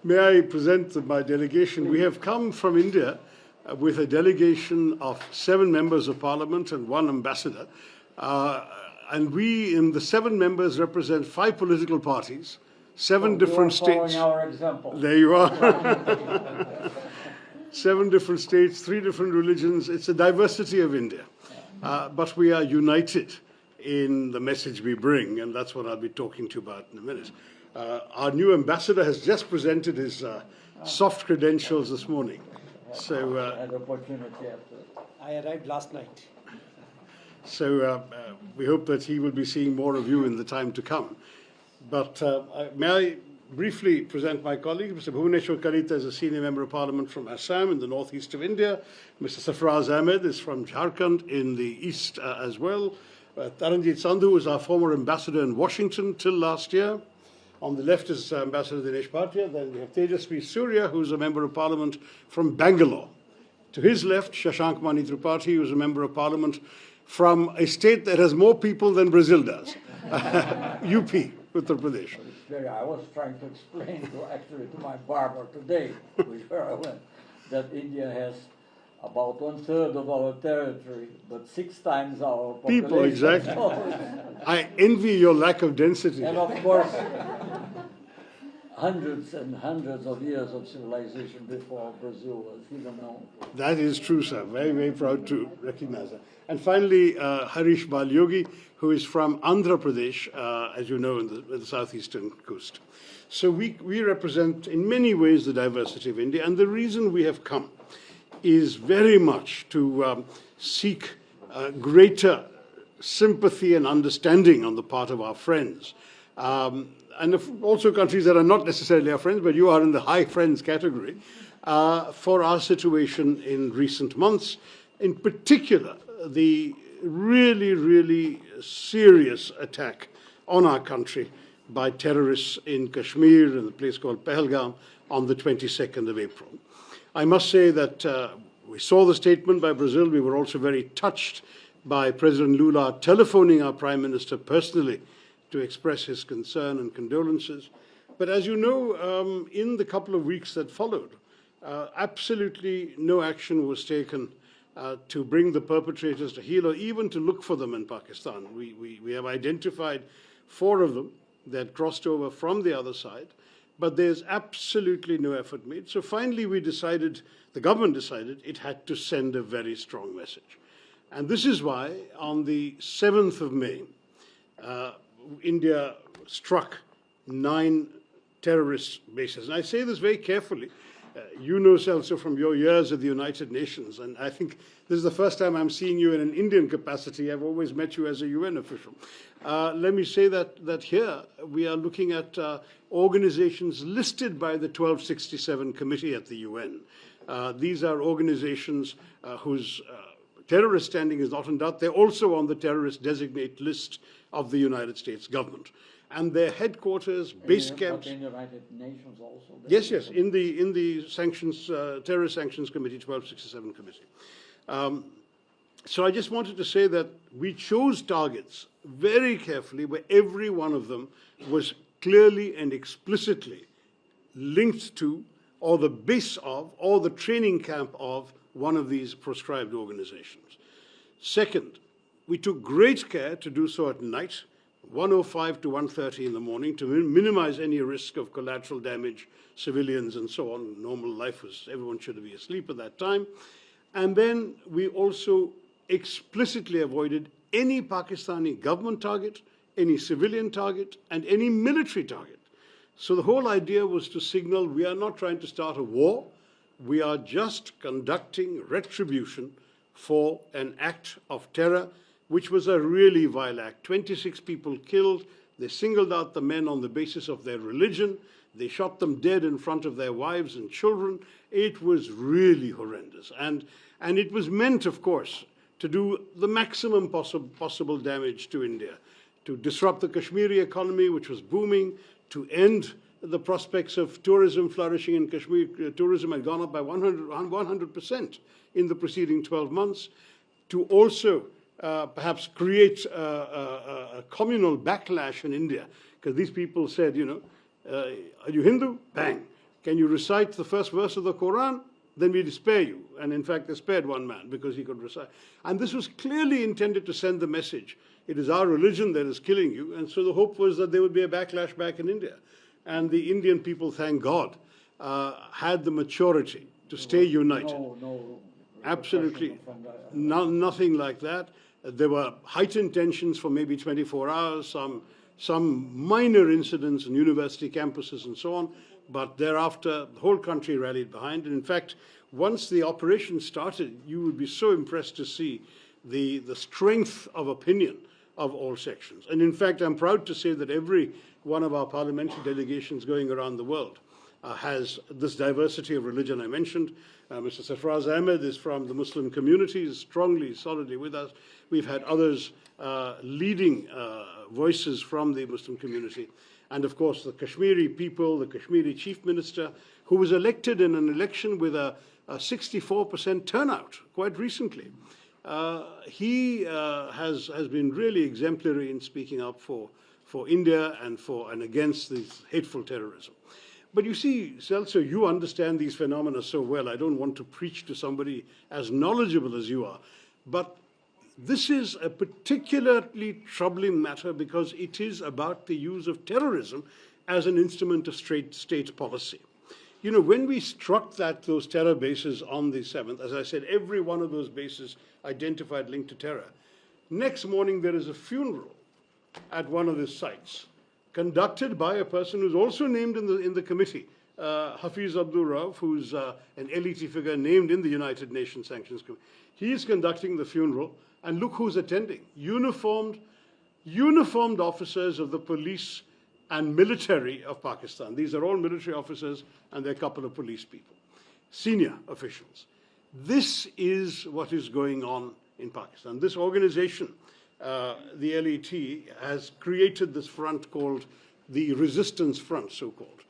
May I present my delegation? We have come from India with a delegation of 7 members of parliament and 1 ambassador. And we, in the 7 members, represent 5 political parties, 7 different states. Our example. There you are. 7 different states, 3 different religions. It's a diversity of India. But we are united in the message we bring, and that's what I'll be talking to you about in a minute. Our new ambassador has just presented his soft credentials this morning. So I had opportunity after. I arrived last night. So we hope that he will be seeing more of you in the time to come. But may I briefly present my colleague, Mr. Bhuvaneshwar Kalita is a senior member of parliament from Assam in the northeast of India. Mr. Sarfaraz Ahmed is from Jharkhand in the east as well. Taranjit Sandhu is our former ambassador in Washington till last year. On the left is Ambassador Dinesh Bhatia. Then we have Tejasvi Surya, who's a member of parliament from Bangalore. To his left, Shashank Mani Tripathi, who's a member of parliament from a state that has more people than Brazil does, UP, Uttar Pradesh. I was trying to explain to my barber today, where I went, that India has about 1/3 of our territory, but 6 times our population. People, exactly. I envy your lack of density. And of course, hundreds and hundreds of years of civilization before Brazil was even known. That is true, sir. Very, very proud to recognize that. And finally, Harish Balyogi, who is from Andhra Pradesh, as you know, in the southeastern coast. So we represent, in many ways, the diversity of India. And the reason we have come is very much to seek greater sympathy and understanding on the part of our friends. And also countries that are not necessarily our friends, but you are in the high friends category, for our situation in recent months. In particular, the really, really serious attack on our country by terrorists in Kashmir, in a place called Pahalgam, on the 22nd of April. I must say that we saw the statement by Brazil. We were also very touched by President Lula telephoning our Prime Minister personally to express his concern and condolences. But as you know, in the couple of weeks that followed, absolutely no action was taken to bring the perpetrators to heel or even to look for them in Pakistan. We have identified 4 of them that crossed over from the other side, but there's absolutely no effort made. So finally we decided, the government decided, it had to send a very strong message. And this is why on the 7th of May, India struck 9 terrorist bases. And I say this very carefully. You know, also from your years at the United Nations, and I think this is the first time I'm seeing you in an Indian capacity. I've always met you as a UN official. Let me say that here we are looking at organizations listed by the 1267 Committee at the UN. These are organizations whose terrorist standing is not in doubt. They're also on the terrorist designate list of the United States government. And their headquarters, base camps. In the United Nations also. Yes, in the sanctions, Terrorist Sanctions Committee, 1267 Committee. So I just wanted to say that we chose targets very carefully where every one of them was clearly and explicitly linked to, or the base of, or the training camp of one of these proscribed organizations. Second, we took great care to do so at night, 1:05 to 1:30 in the morning, to minimize any risk of collateral damage, civilians and so on. Normal life was, everyone should be asleep at that time. And then we also explicitly avoided any Pakistani government target, any civilian target, and any military target. So the whole idea was to signal we are not trying to start a war, we are just conducting retribution for an act of terror, which was a really vile act. 26 people killed. They singled out the men on the basis of their religion. They shot them dead in front of their wives and children. It was really horrendous. And it was meant, of course, to do the maximum possible damage to India, to disrupt the Kashmiri economy, which was booming, to end the prospects of tourism flourishing in Kashmir. Tourism had gone up by 100% in the preceding 12 months, to also perhaps create a communal backlash in India, because these people said, are you Hindu? Bang. can you recite the first verse of the Quran? Then we'll spare you. And in fact, they spared one man because he could recite. And this was clearly intended to send the message. It is our religion that is killing you. And so the hope was that there would be a backlash back in India. And the Indian people, thank God, had the maturity to stay united. Absolutely. Nothing like that. There were heightened tensions for maybe 24 hours, some minor incidents in university campuses and so on. But thereafter, the whole country rallied behind. And in fact, once the operation started, you would be so impressed to see the strength of opinion of all sections. And in fact, I'm proud to say that every one of our parliamentary delegations going around the world has this diversity of religion I mentioned. Mr. Sarfraz Ahmed is from the Muslim community, is strongly, solidly with us. We've had others leading voices from the Muslim community. And of course, the Kashmiri people, the Kashmiri chief minister, who was elected in an election with a 64% turnout quite recently. He has been really exemplary in speaking up for India and against this hateful terrorism. But you see, Celso, you understand these phenomena so well. I don't want to preach to somebody as knowledgeable as you are. But this is a particularly troubling matter because it is about the use of terrorism as an instrument of state policy. You know, when we struck those terror bases on the 7th, as I said, every one of those bases identified linked to terror. Next morning, there is a funeral at one of the sites, conducted by a person who's also named in the committee, Hafiz Abdul Rauf, who's an elite figure named in the United Nations Sanctions Committee. He is conducting the funeral, and look who's attending. Uniformed officers of the police and military of Pakistan. These are all military officers, and there are a couple of police people, senior officials. This is what is going on in Pakistan. This organization, the LET, has created this front called the Resistance Front, so-called.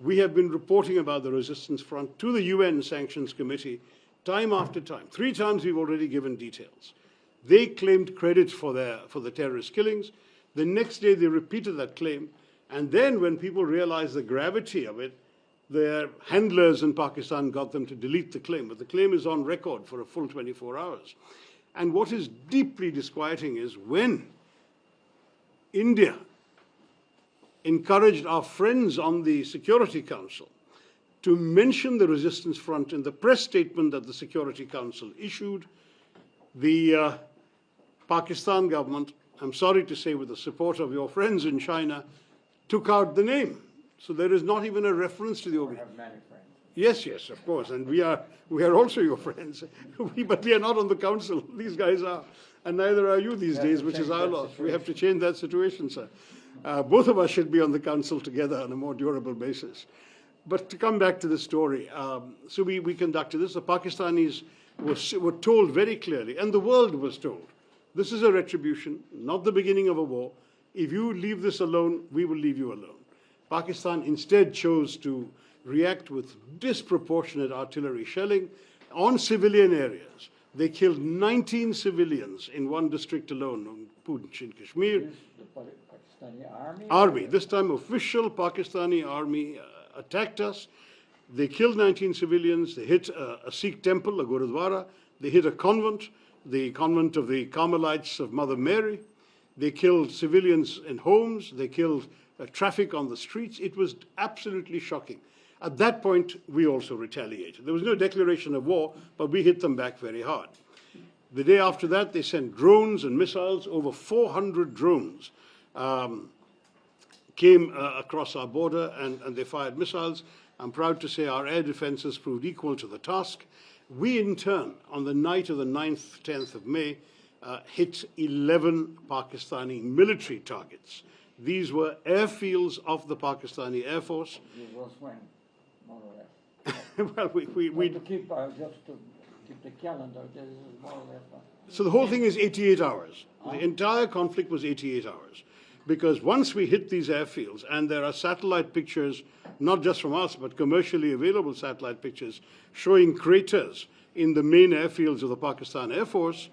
We have been reporting about the Resistance Front to the UN Sanctions Committee time after time. 3 times we've already given details. They claimed credit for the terrorist killings. The next day they repeated that claim. And then when people realized the gravity of it, their handlers in Pakistan got them to delete the claim. But the claim is on record for a full 24 hours. And what is deeply disquieting is when India encouraged our friends on the Security Council to mention the Resistance Front in the press statement that the Security Council issued, the Pakistan government, I'm sorry to say with the support of your friends in China, took out the name. So there is not even a reference to the organization. We have many friends. Yes, of course, and we are also your friends. But we are not on the council. These guys are, and neither are you these days, which is our loss. We have to change that situation, sir. Both of us should be on the council together on a more durable basis. But to come back to the story, so we conducted this. The Pakistanis were told very clearly, and the world was told, this is a retribution, not the beginning of a war. If you leave this alone, we will leave you alone. Pakistan instead chose to react with disproportionate artillery shelling on civilian areas. They killed 19 civilians in one district alone, Poonch in Kashmir. The Pakistani Army. This time official Pakistani army attacked us. They killed 19 civilians. They hit a Sikh temple, a Gurudwara. They hit a convent, the convent of the Carmelites of Mother Mary. They killed civilians in homes. They killed traffic on the streets. It was absolutely shocking. At that point, we also retaliated. There was no declaration of war, but we hit them back very hard. The day after that, they sent drones and missiles. Over 400 drones came across our border, and they fired missiles. I'm proud to say our air defenses proved equal to the task. We, in turn, on the night of the 9th, 10th of May, hit 11 Pakistani military targets. These were airfields of the Pakistani Air Force. It was when, more or less. Well, we to keep the calendar, this is more or less. So the whole thing is 88 hours. The entire conflict was 88 hours. Because once we hit these airfields, and there are satellite pictures, not just from us, but commercially available satellite pictures, showing craters in the main airfields of the Pakistan Air Force,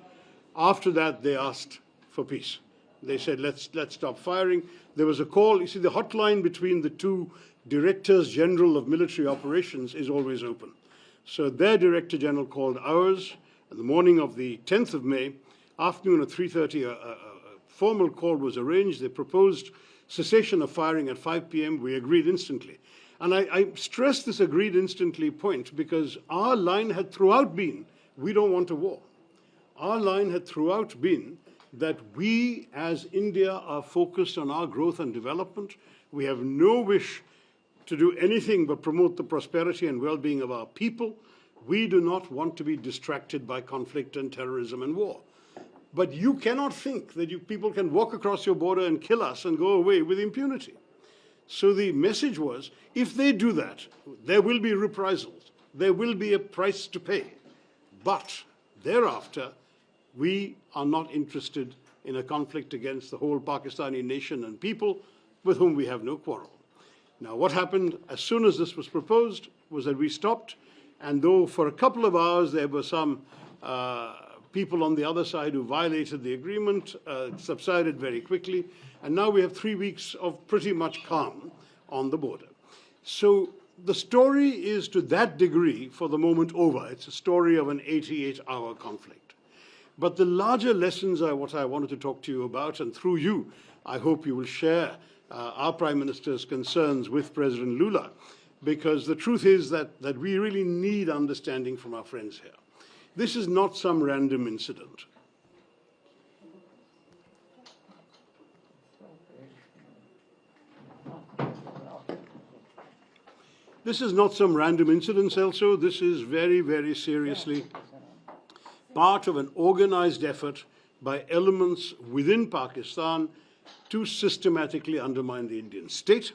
after that they asked for peace. They said, let's stop firing. There was a call. You see, the hotline between the two Directors General of Military Operations is always open. So their Director General called ours in the morning of the 10th of May, afternoon at 3:30, a formal call was arranged. They proposed cessation of firing at 5 p.m. We agreed instantly. And I stress this agreed instantly point because our line had throughout been, we don't want a war. Our line had throughout been that we as India are focused on our growth and development. We have no wish to do anything but promote the prosperity and well-being of our people. We do not want to be distracted by conflict and terrorism and war. But you cannot think that people can walk across your border and kill us and go away with impunity. So the message was, if they do that, there will be reprisals. There will be a price to pay. But thereafter, we are not interested in a conflict against the whole Pakistani nation and people with whom we have no quarrel. Now, what happened as soon as this was proposed was that we stopped, and though for a couple of hours there were some people on the other side who violated the agreement, it subsided very quickly, and now we have 3 weeks of pretty much calm on the border. So the story is to that degree, for the moment, over. It's a story of an 88-hour conflict. But the larger lessons are what I wanted to talk to you about, and through you, I hope you will share our Prime Minister's concerns with President Lula, because the truth is that we really need understanding from our friends here. This is not some random incident. This is not some random incident, also. This is very, very seriously part of an organized effort by elements within Pakistan to systematically undermine the Indian state.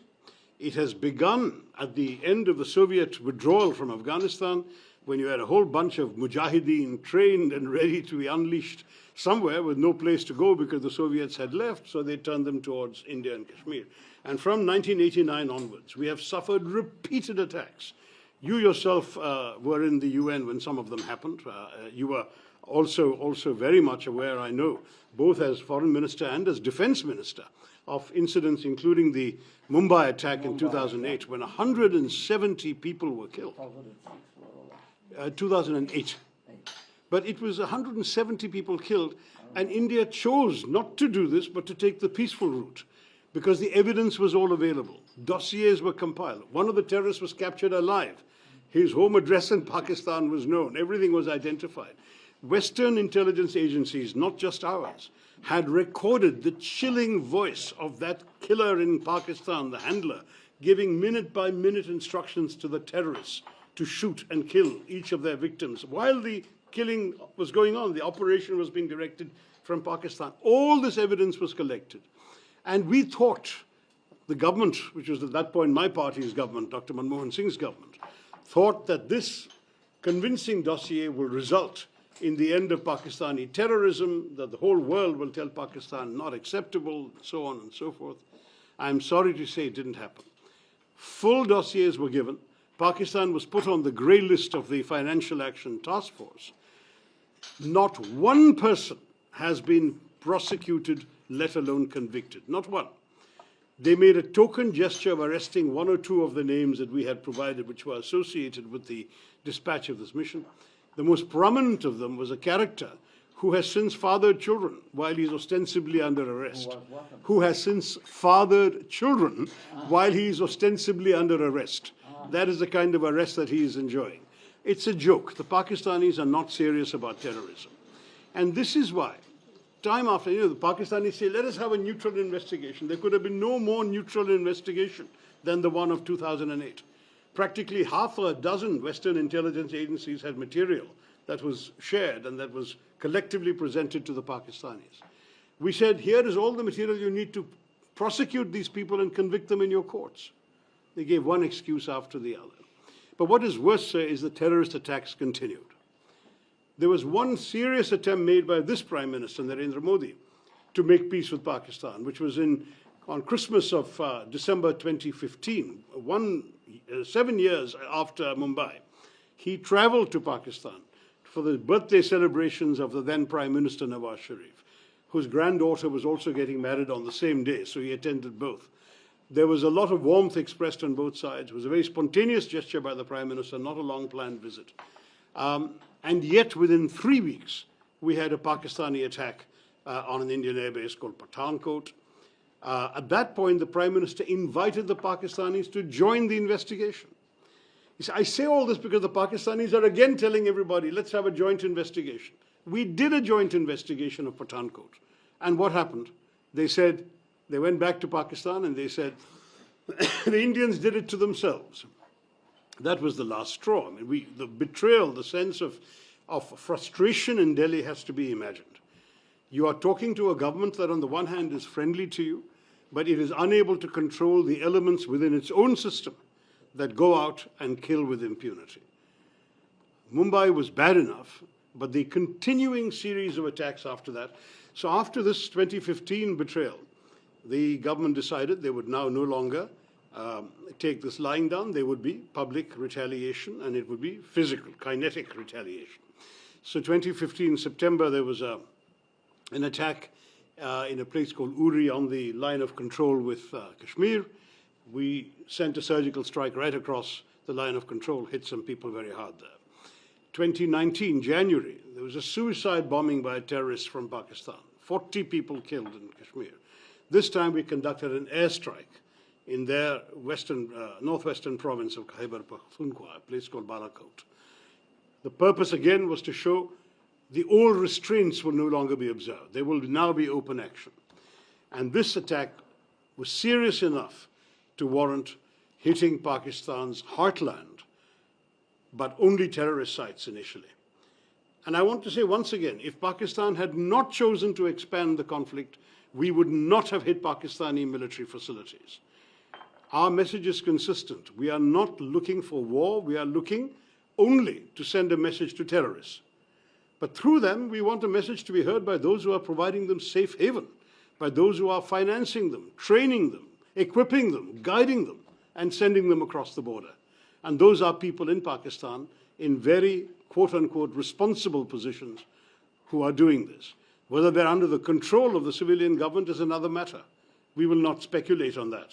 It has begun at the end of the Soviet withdrawal from Afghanistan, when you had a whole bunch of mujahideen trained and ready to be unleashed somewhere with no place to go because the Soviets had left, so they turned them towards India and Kashmir. And from 1989 onwards, we have suffered repeated attacks. You yourself were in the UN when some of them happened. You were also very much aware, I know, both as Foreign Minister and as Defense Minister, of incidents including the Mumbai attack in 2008, when 170 people were killed. 2008. But it was 170 people killed, and India chose not to do this, but to take the peaceful route, because the evidence was all available. Dossiers were compiled. One of the terrorists was captured alive. His home address in Pakistan was known. Everything was identified. Western intelligence agencies, not just ours, had recorded the chilling voice of that killer in Pakistan, the handler, giving minute-by-minute instructions to the terrorists to shoot and kill each of their victims. While the killing was going on, the operation was being directed from Pakistan. All this evidence was collected. And we thought, the government, which was at that point my party's government, Dr. Manmohan Singh's government, thought that this convincing dossier will result in the end of Pakistani terrorism, that the whole world will tell Pakistan not acceptable, so on and so forth. I'm sorry to say it didn't happen. Full dossiers were given. Pakistan was put on the grey list of the Financial Action Task Force. Not one person has been prosecuted, let alone convicted. Not one. They made a token gesture of arresting one or two of the names that we had provided, which were associated with the dispatch of this mission. The most prominent of them was a character who has since fathered children while he's ostensibly under arrest. Who has since fathered children while he is ostensibly under arrest. That is the kind of arrest that he is enjoying. It's a joke. The Pakistanis are not serious about terrorism. And this is why, time after, the Pakistanis say, let us have a neutral investigation. There could have been no more neutral investigation than the one of 2008. Practically half a dozen Western intelligence agencies had material that was shared and that was collectively presented to the Pakistanis. We said, here is all the material you need to prosecute these people and convict them in your courts. They gave one excuse after the other. But what is worse, sir, is the terrorist attacks continued. There was one serious attempt made by this Prime Minister, Narendra Modi, to make peace with Pakistan, which was on Christmas of December 2015, 7 years after Mumbai. He traveled to Pakistan for the birthday celebrations of the then Prime Minister Nawaz Sharif, whose granddaughter was also getting married on the same day, so he attended both. There was a lot of warmth expressed on both sides. It was a very spontaneous gesture by the Prime Minister, not a long-planned visit. And yet, within 3 weeks, we had a Pakistani attack on an Indian airbase called Pathankot. At that point, the Prime Minister invited the Pakistanis to join the investigation. I say all this because the Pakistanis are again telling everybody, let's have a joint investigation. We did a joint investigation of Pathankot. And what happened? They said, they went back to Pakistan and they said, the Indians did it to themselves. That was the last straw. I mean, the betrayal, the sense of frustration in Delhi has to be imagined. You are talking to a government that on the one hand is friendly to you, but it is unable to control the elements within its own system that go out and kill with impunity. Mumbai was bad enough, but the continuing series of attacks after that. So after this 2015 betrayal, the government decided they would now no longer take this lying down. There would be public retaliation, and it would be physical, kinetic retaliation. So 2015 September, there was an attack in a place called Uri on the line of control with Kashmir. We sent a surgical strike right across the line of control, hit some people very hard there. 2019, January, there was a suicide bombing by a terrorist from Pakistan. 40 people killed in Kashmir. This time we conducted an airstrike in their northwestern province of Khyber Pakhtunkhwa, a place called Balakot. The purpose again was to show the old restraints will no longer be observed. There will now be open action. And this attack was serious enough to warrant hitting Pakistan's heartland, but only terrorist sites initially. And I want to say once again, if Pakistan had not chosen to expand the conflict, we would not have hit Pakistani military facilities. Our message is consistent. We are not looking for war. We are looking only to send a message to terrorists. But through them, we want a message to be heard by those who are providing them safe haven, by those who are financing them, training them, equipping them, guiding them, and sending them across the border. And those are people in Pakistan in very, quote-unquote, responsible positions who are doing this. Whether they're under the control of the civilian government is another matter. We will not speculate on that.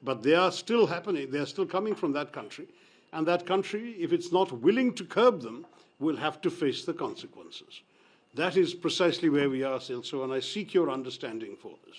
But they are still happening. They are still coming from that country. And that country, if it's not willing to curb them, will have to face the consequences. That is precisely where we are, Silso, and I seek your understanding for this.